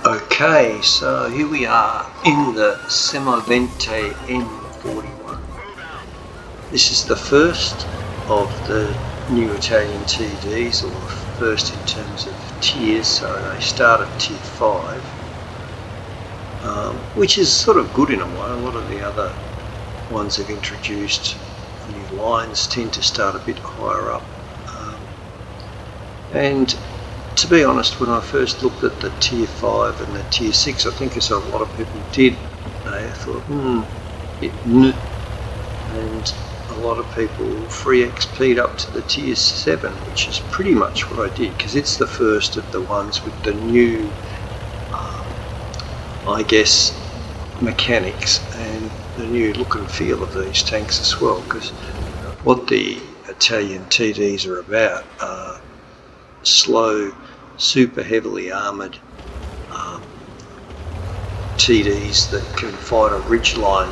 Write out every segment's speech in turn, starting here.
Okay, so here we are in the Semovente M41. This is the first of the new Italian TDs, or first in terms of tiers, so they start at tier 5, which is sort of good in a way. A lot of the other ones have introduced new lines, tend to start a bit higher up. And to be honest, when I first looked at the tier 5 and the tier 6, I think as a lot of people did, they thought, and a lot of people free XP'd up to the tier 7, which is pretty much what I did, because it's the first of the ones with the new, I guess, mechanics and the new look and feel of these tanks as well, because what the Italian TDs are about are slow, super heavily armoured TDs that can fight a ridge line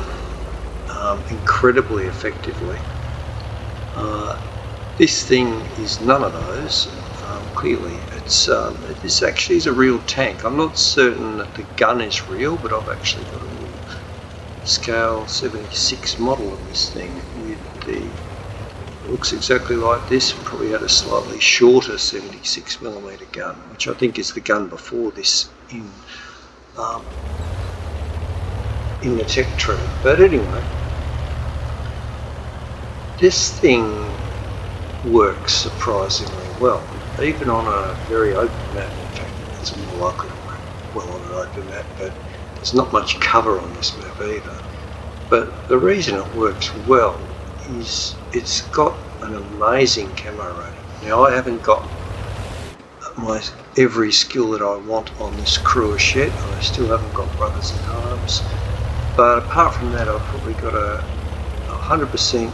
incredibly effectively. This thing is none of those. Clearly, this actually is a real tank. I'm not certain that the gun is real, but I've actually got a little scale 76 model of this thing with the. It looks exactly like this. It probably had a slightly shorter 76mm gun, which I think is the gun before this in the tech tree. But anyway, this thing works surprisingly well, even on a very open map. In fact, it's more likely to work well on an open map, but there's not much cover on this map either. But the reason it works well is it's got an amazing camo rating. Now, I haven't got every skill that I want on this crew yet. I still haven't got brothers in arms, but apart from that, I've probably got a 100%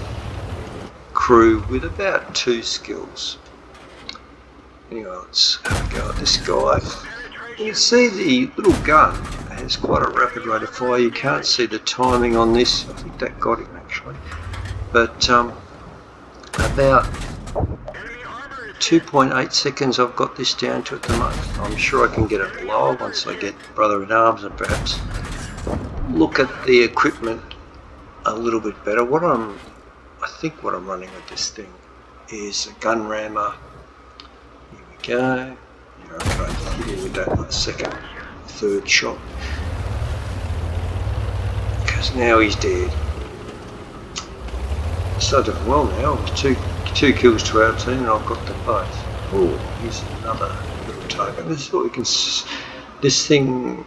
crew with about 2 skills. Anyway, let's have a go at this guy. You can see the little gun has quite a rapid rate of fire. You can't see the timing on this. I think that got him actually. But about 2.8 seconds I've got this down to at the moment. I'm sure I can get it lower once I get brother in arms and perhaps look at the equipment a little bit better. I think what I'm running with this thing is a gun rammer. Here we go. Yeah, okay, hit him with that second, third shot. Because now he's dead. So doing well now. It was two kills to our team, and I've got them both. Oh, here's another little token. This is what we can. This thing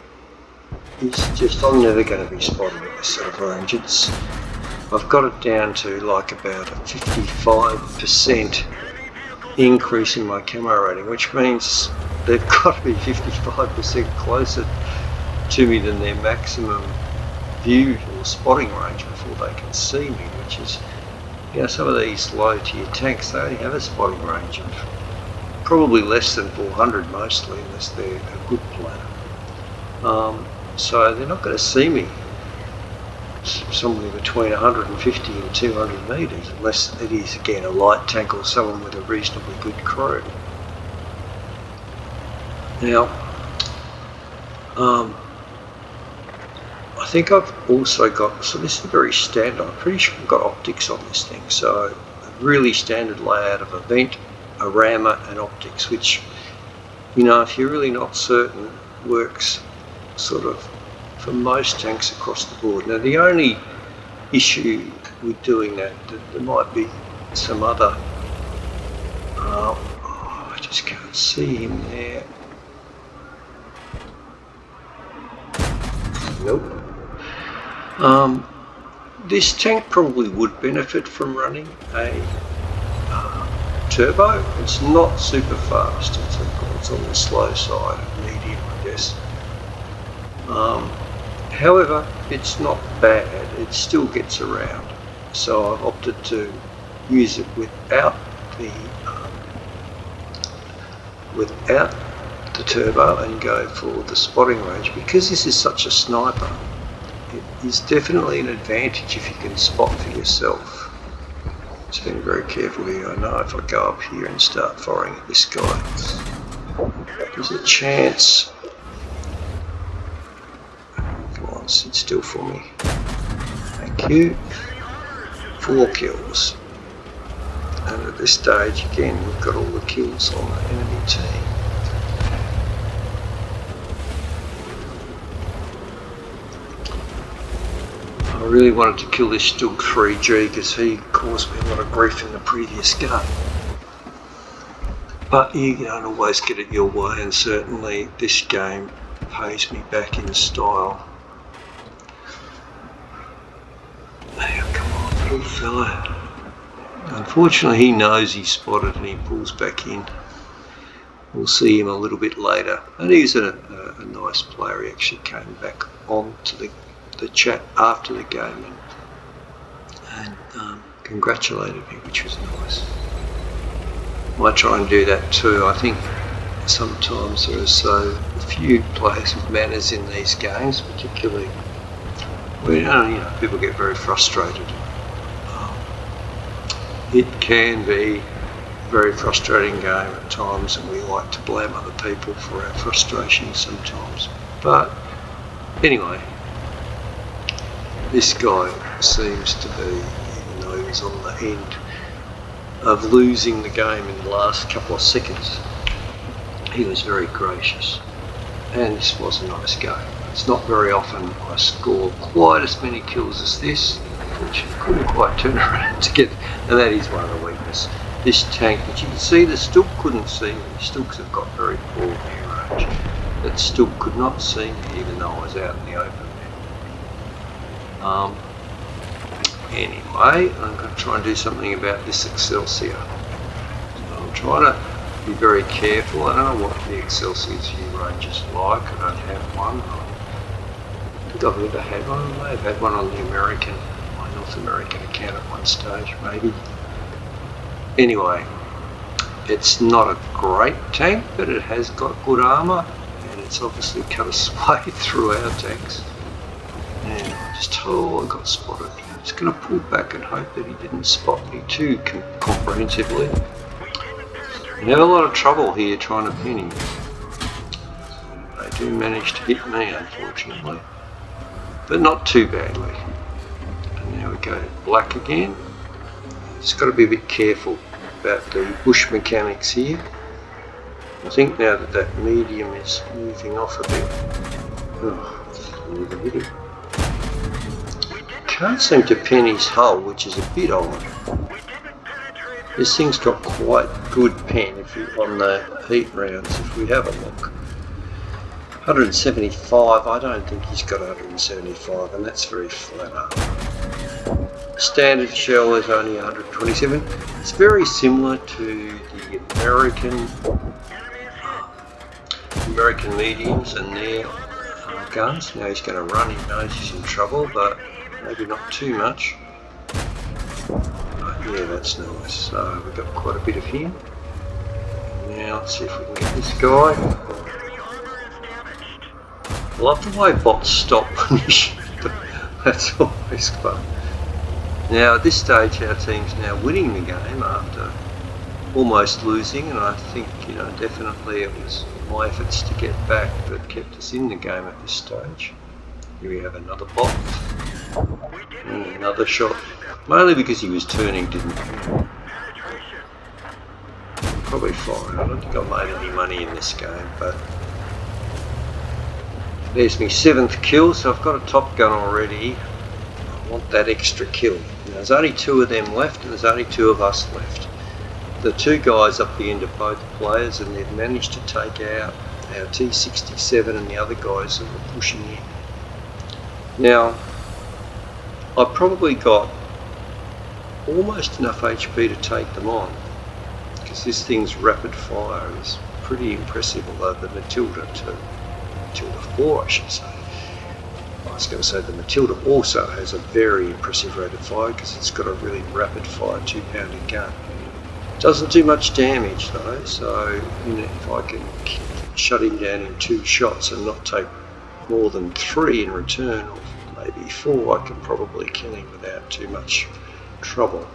is just. I'm never going to be spotted at this sort of range. I've got it down to like about a 55% increase in my camo rating, which means they've got to be 55% closer to me than their maximum view or spotting range before they can see me, which is. You know, some of these low tier tanks, they only have a spotting range of probably less than 400 mostly, unless they're a good player. So they're not going to see me somewhere between 150 and 200 metres, unless it is again a light tank or someone with a reasonably good crew. Now, I think I've also got, so this is very standard, I'm pretty sure I've got optics on this thing, so a really standard layout of a vent, a rammer and optics, which, you know, if you're really not certain, works sort of for most tanks across the board. Now the only issue with doing that there might be some other, I just can't see him there. Nope. This tank probably would benefit from running a turbo. It's not super fast. It's on the slow side of medium, I guess. However, it's not bad. It still gets around. So I've opted to use it without the turbo and go for the spotting range, because this is such a sniper. It is definitely an advantage if you can spot for yourself. Just being very careful here. I know if I go up here and start firing at this guy, there's a chance on, sit still for me. Thank you. 4 kills. And at this stage, again, we've got all the kills on the enemy team. I really wanted to kill this Still 3G because he caused me a lot of grief in the previous game. But you don't always get it your way, and certainly this game pays me back in style. Now, come on, little fella. Unfortunately, he knows he's spotted and he pulls back in. We'll see him a little bit later. And he's a nice player. He actually came back on to the chat after the game and congratulated me, which was nice. Might try and do that too. I think sometimes there are so few players with manners in these games, particularly where people get very frustrated. It can be a very frustrating game at times, and we like to blame other people for our frustrations sometimes. But anyway, this guy seems to be, even though he's on the end of losing the game in the last couple of seconds, he was very gracious, and this was a nice game. It's not very often I score quite as many kills as this, which I couldn't quite turn around to get, and that is one of the weaknesses. This tank, which you can see, the Stilk couldn't see me. Stilks have got very poor view range. That Stilk could not see me even though I was out in the open. Anyway, I'm going to try and do something about this Excelsior. So I'm trying to be very careful. I don't know what the Excelsior's view range is like. I don't have one. I think I've never had one. I may have had one on the my North American account at one stage, maybe. Anyway, it's not a great tank, but it has got good armour, and it's obviously cut its way through our tanks. And I got spotted. I'm just going to pull back and hope that he didn't spot me too comprehensively. We have a lot of trouble here trying to pin him. They do manage to hit me, unfortunately, but not too badly. And now we go to black again. Just got to be a bit careful about the bush mechanics here. I think now that medium is moving off a bit. Oh, can't seem to pin his hull, which is a bit odd. This thing's got quite good pen on the heat rounds if we have a look. 175, I don't think he's got 175, and that's very flat up. Standard shell is only 127. It's very similar to the American mediums and their guns. Now he's going to run, he knows he's in trouble, but maybe not too much. Yeah, that's nice. So we've got quite a bit of him. Now let's see if we can get this guy. I love the way bots stop when you shoot them. That's always fun. Now at this stage our team's now winning the game after almost losing, and I think definitely it was my efforts to get back that kept us in the game at this stage. Here we have another bot. Another shot. Mainly because he was turning, didn't he? Probably fine. I don't think I made any money in this game, but there's my 7th kill, so I've got a top gun already. I want that extra kill. There's only 2 of them left, and there's only 2 of us left. The 2 guys up the end of both players, and they've managed to take out our T67 and the other guys that were pushing in. Now, I probably got almost enough HP to take them on, because this thing's rapid fire is pretty impressive, although the Matilda 4 I should say. I was going to say the Matilda also has a very impressive rate of fire because it's got a really rapid fire 2-pounder gun. Doesn't do much damage though, so if I can shut him down in 2 shots and not take more than 3 in return, or maybe 4, I can probably kill him without too much trouble.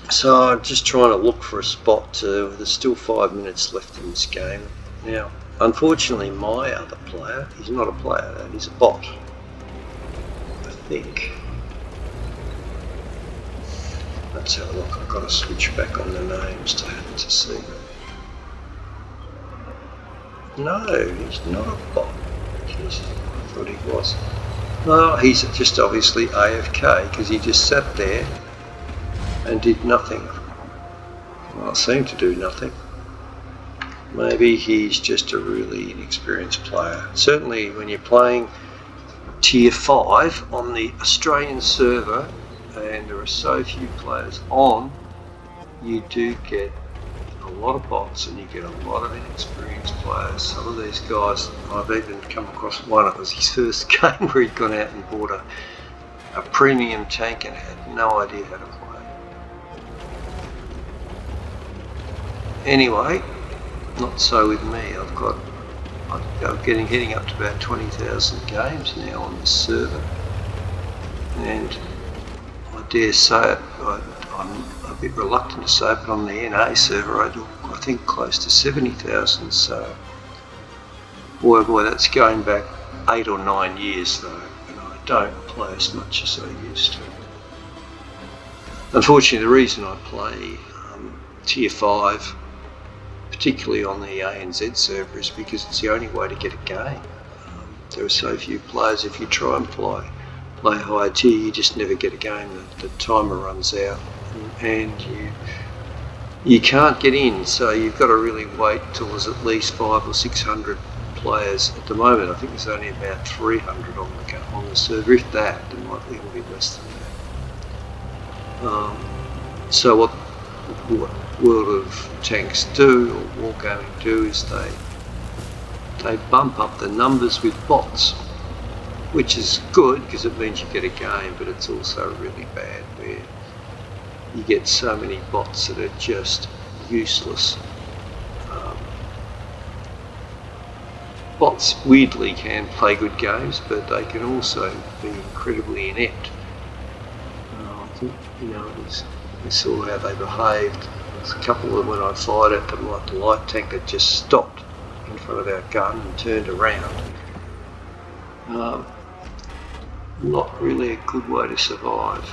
So I'm just trying to look for a spot there's still 5 minutes left in this game. Now, Unfortunately, my other player is not a player, that is a bot, I think. Let's have a look. I've got to switch back on the names to see. No, he's not a bot. Jeez, I thought he was. No, he's just obviously AFK because he just sat there and did nothing. Well, seemed to do nothing. Maybe he's just a really inexperienced player. Certainly when you're playing Tier 5 on the Australian server and there are so few players on, you do get a lot of bots and you get a lot of inexperienced players. Some of these guys, I've even come across one, it was his first game where he'd gone out and bought a premium tank and had no idea how to play. Anyway, not so with me. I'm heading up to about 20,000 games now on this server, and I dare say it, I'm a bit reluctant to say it, but on the NA server I do, I think, close to 70,000, so boy, that's going back 8 or 9 years though, and I don't play as much as I used to. Unfortunately, the reason I play Tier 5, particularly on the ANZ server, is because it's the only way to get a game. There are so few players. If you try and play high tier, you just never get a game. The timer runs out and you can't get in, so you've got to really wait till there's at least 500 or 600 players. At the moment I think there's only about 300 on the server, if that. There might even be less than that. So what World of Tanks do, or Wargaming do, is they bump up the numbers with bots, which is good because it means you get a game, but it's also really bad where you get so many bots that are just useless. Bots weirdly can play good games, but they can also be incredibly inept. I think, we saw how they behaved. There's a couple of them when I fired at them, like the light tank that just stopped in front of our gun and turned around. Not really a good way to survive.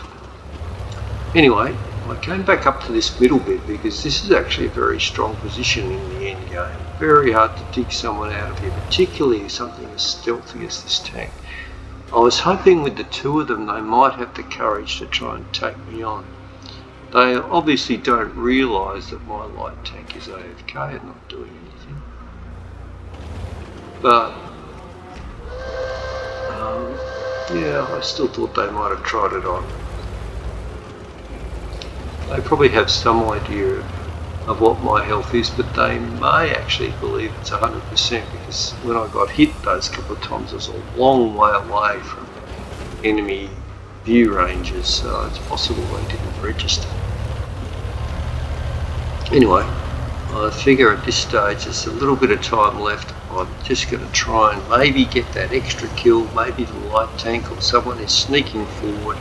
Anyway, I came back up to this middle bit because this is actually a very strong position in the end game. Very hard to dig someone out of here, particularly something as stealthy as this tank. I was hoping with the two of them they might have the courage to try and take me on. They obviously don't realise that my light tank is AFK and not doing anything. But yeah, I still thought they might have tried it on. They probably have some idea of what my health is, but they may actually believe it's 100%, because when I got hit those couple of times I was a long way away from enemy view ranges, so it's possible they didn't register. Anyway, I figure at this stage there's a little bit of time left. I'm just going to try and maybe get that extra kill. Maybe the light tank or someone is sneaking forward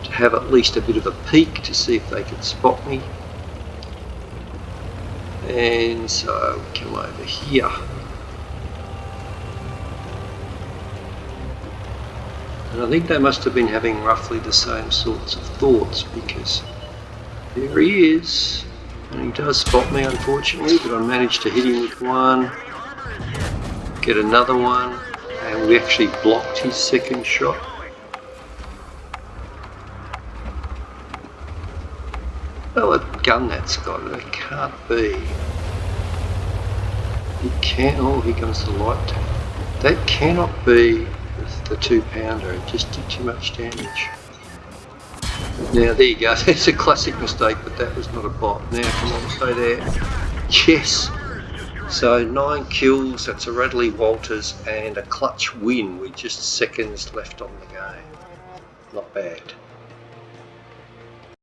to have at least a bit of a peek to see if they can spot me. And so we come over here. And I think they must have been having roughly the same sorts of thoughts, because there he is. And he does spot me, unfortunately, but I managed to hit him with one, get another one, and we actually blocked his second shot. Oh, what gun that's got, it can't be. It can't, oh, here comes the light tank. That cannot be the 2-pounder, it just did too much damage. Now there you go, that's a classic mistake, but that was not a bot. Now come on, stay there. Yes! So 9 kills, that's a Radley Walters and a clutch win with just seconds left on the game. Not bad.